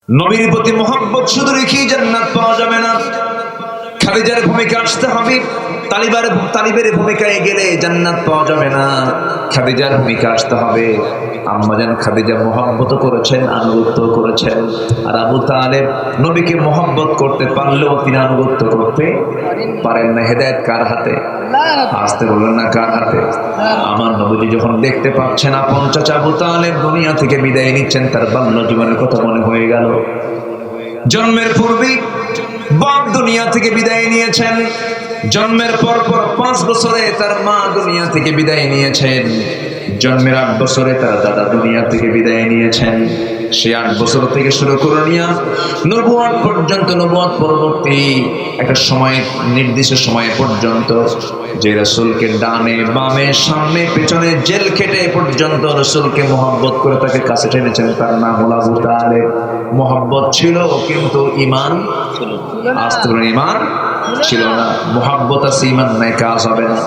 নবীর প্রতি মোহাব্বত শুধু রেখেই জান্নাত পাওয়া যাবে না, খাদিজার ভূমিকা আসতে হবে। তালিবের ভূমিকায় গেলে জান্নাত পাওয়া যাবে না, খাদিজার ভূমিকা আসতে হবে। আম্মাজান খাদিজা মোহাব্বত করেছেন, আনুগত্য করেছেন। আর আবু তালেব নবীকে মোহাব্বত করতে পারলেও তিনি আনুগত্য করতে পারেন না। হেদায়েত কার হাতে? আসতে বললেন না, কার হাতে? আমার নবীজি যখন দেখতে পাচ্ছেন আপন চাচা আবু তালেব দুনিয়া থেকে বিদায় নিচ্ছেন, তার বাল্য জীবনের কথা মনে হয়ে গেল। জন্মের পূর্বেই বাপ দুনিয়া থেকে বিদায় নিয়েছেন, জন্মের পর 5 বছরে তার মা দুনিয়া থেকে বিদায় নিয়েছেন, জন্মের 8 বছরে তার দাদা দুনিয়া থেকে বিদায় নিয়েছেন। সে 8 বছর থেকে শুরু করে নিয়ে নবুয়ত পর্যন্ত, নবুয়ত পরবর্তী একটা সময়, নির্দিষ্ট সময় পর্যন্ত যে রাসূলকে ডানে বামে সামনে পেছনে জেল খেটে পর্যন্ত রাসূলকে মোহাব্বত করে তাকে কাছে টেনেছেন, তার নাম হলো আবু তালেব। মোহাব্বত ছিল কিন্তু ঈমান ছিল না। আস্তে করে ঈমান ছিল না। মোহাব্বত আছে, ঈমান নাই, কাজ হবে না।